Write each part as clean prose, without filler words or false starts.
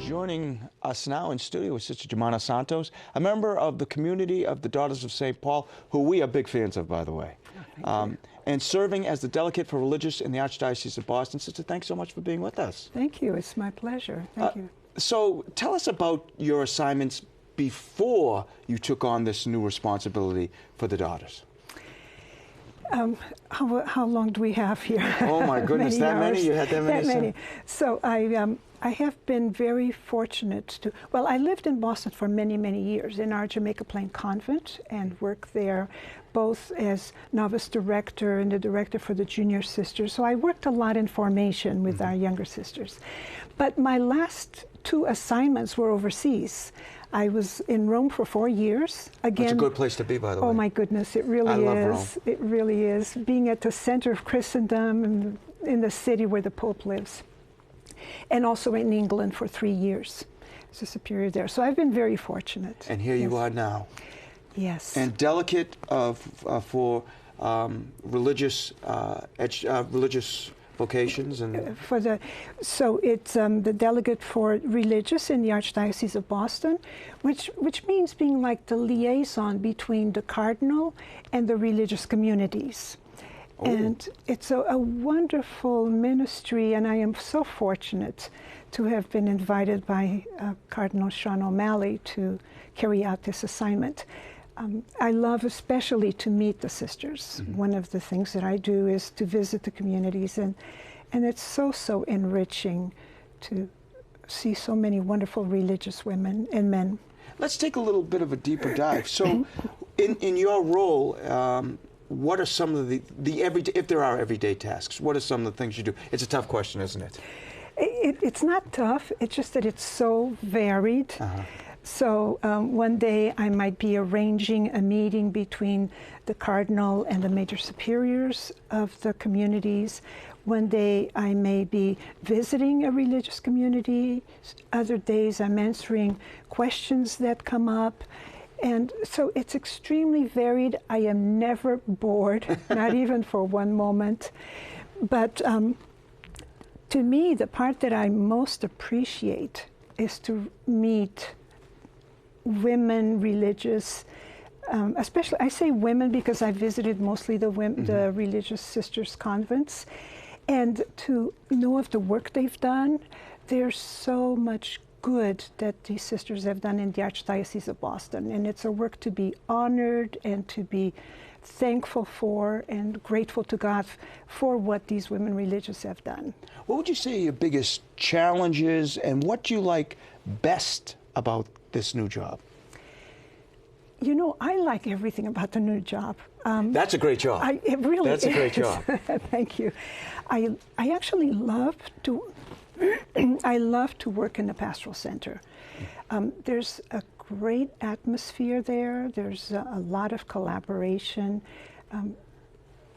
Joining us now in studio is Sister Germana Santos, a member of the community of the Daughters of St. Paul, who we are big fans of, by the way. And serving as the delegate for religious in the Archdiocese of Boston. Sister, thanks so much for being with us. Thank you. It's my pleasure. Thank you. So tell us about your assignments before you took on this new responsibility for the Daughters. How long do we have here? Oh my goodness, that many? You had that many? That many. So I have been very fortunate to, well, I lived in Boston for many, many years in our Jamaica Plain convent and worked there both as novice director and the director for the junior sisters. So I worked a lot in formation with our younger sisters. But my last two assignments were overseas. I was in Rome for 4 years. Again, it's a good place to be, by the way. Oh my goodness, it really is. I love Rome. It really is. Being at the center of Christendom and in the city where the Pope lives. And also in England for 3 years as a superior there. So I've been very fortunate. And here you are now. Yes. And delegate for religious vocations and so it's the delegate for religious in the Archdiocese of Boston, which means being like the liaison between the cardinal and the religious communities. Oh. And it's a wonderful ministry, and I am so fortunate to have been invited by Cardinal Sean O'Malley to carry out this assignment. I love especially to meet the sisters. Mm-hmm. One of the things that I do is to visit the communities, and it's so enriching to see so many wonderful religious women and men. Let's take a little bit of a deeper dive. So in your role, what are some of the everyday, if there are everyday tasks, what are some of the things you do? It's a tough question, isn't it? It's not tough, it's just that it's so varied. Uh-huh. So one day I might be arranging a meeting between the cardinal and the major superiors of the communities. One day I may be visiting a religious community. Other days I'm answering questions that come up. And so it's extremely varied. I am never bored, not even for one moment. But to me, the part that I most appreciate is to meet women religious, especially, I say women because I visited mostly the religious sisters' convents, and to know of the work they've done. There's so much good that these sisters have done in the Archdiocese of Boston, and it's a work to be honored and to be thankful for and grateful to God for what these women religious have done. What would you say are your biggest challenges, and what do you like best about this new job? You know, I like everything about the new job. That's a great job. It really That's is. a great job. Thank you. I actually love to I love to work in the pastoral center. There's a great atmosphere there. There's a lot of collaboration.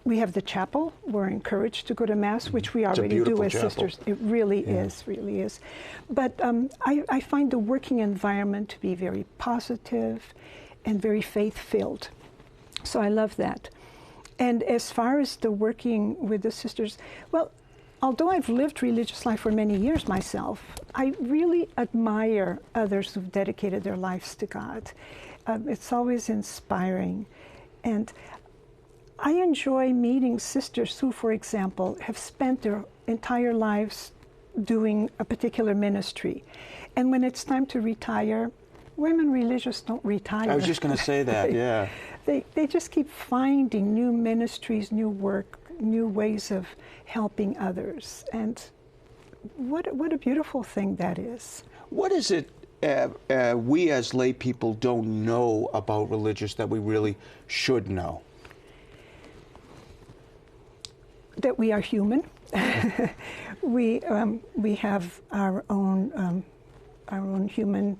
We have the chapel. We're encouraged to go to Mass, which we already do as sisters. It really is, really is. But I find the working environment to be very positive and very faith-filled. So I love that. And as far as the working with the sisters, well, although I've lived religious life for many years myself, I really admire others who've dedicated their lives to God. It's always inspiring. And I enjoy meeting sisters who, for example, have spent their entire lives doing a particular ministry. And when it's time to retire, women religious don't retire. I was just going to say that, yeah. They just keep finding new ministries, new work, new ways of helping others. And what a beautiful thing that is. What is it we as lay people don't know about religious that we really should know? That we are human. We have our own human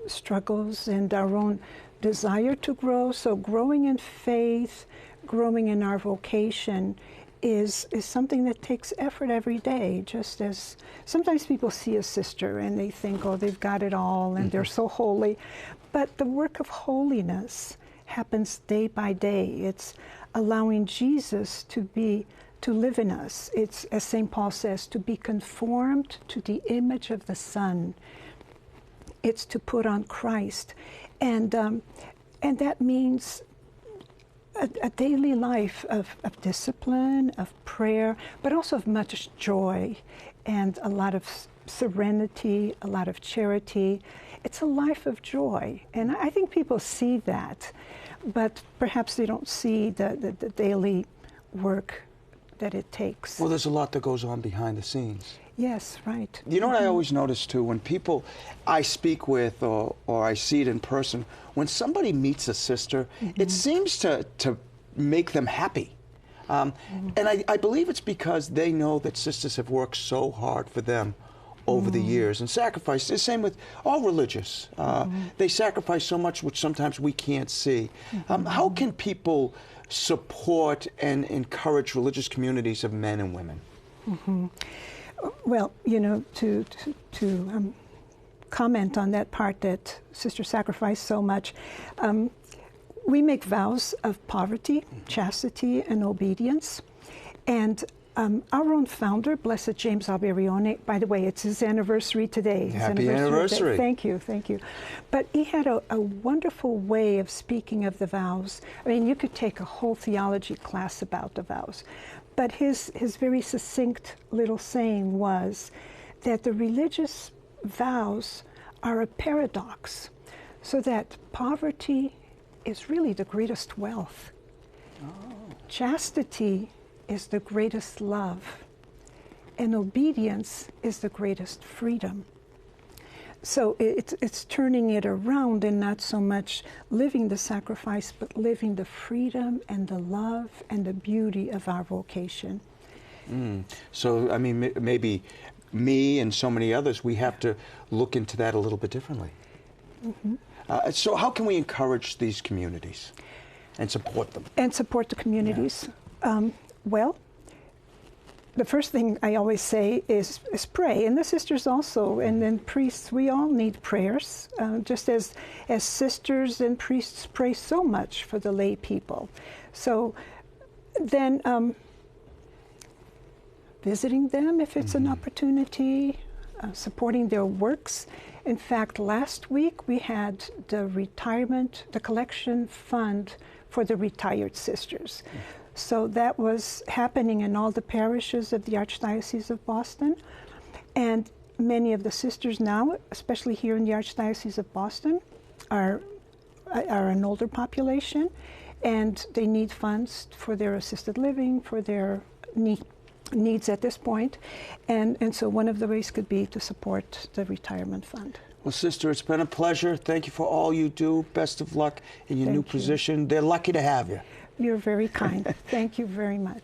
struggles and our own desire to grow. So growing in faith, growing in our vocation is something that takes effort every day. Just as sometimes people see a sister and they think, oh, they've got it all and they're so holy. But the work of holiness happens day by day. It's allowing Jesus to be to live in us. It's, as St. Paul says, to be conformed to the image of the Son. It's to put on Christ. And that means a daily life of discipline, of prayer, but also of much joy and a lot of serenity, a lot of charity. It's a life of joy. And I think people see that, but perhaps they don't see the daily work that it takes. Well, there's a lot that goes on behind the scenes. Yes, right. You know what I always notice too, when people I speak with or I see it in person, when somebody meets a sister, it seems to make them happy. And I believe it's because they know that sisters have worked so hard for them over the years and sacrificed. The same with all religious. They sacrifice so much which sometimes we can't see. How can people support and encourage religious communities of men and women? Well, you know, to comment on that part that sisters sacrifice so much, we make vows of poverty, chastity, and obedience. And our own founder, Blessed James Alberione, by the way, it's his anniversary today. Happy anniversary. Thank you, thank you. But he had a wonderful way of speaking of the vows. I mean, you could take a whole theology class about the vows. But his very succinct little saying was that the religious vows are a paradox, so that poverty is really the greatest wealth. Chastity is the greatest love, and obedience is the greatest freedom. So it's turning it around and not so much living the sacrifice, but living the freedom and the love and the beauty of our vocation. So, I mean, maybe me and so many others, we have to look into that a little bit differently. So how can we encourage these communities and support them? And support the communities. Well, the first thing I always say is pray, and the sisters also, and then priests. We all need prayers, just as sisters and priests pray so much for the lay people. So then visiting them if it's an opportunity, supporting their works. In fact, last week we had the collection fund for the retired sisters. So that was happening in all the parishes of the Archdiocese of Boston. And many of the sisters now, especially here in the Archdiocese of Boston, are an older population, and they need funds for their assisted living, for their needs at this point. And so one of the ways could be to support the retirement fund. Well, Sister, it's been a pleasure. Thank you for all you do. Best of luck in your new position. They're lucky to have you. You're very kind. Thank you very much.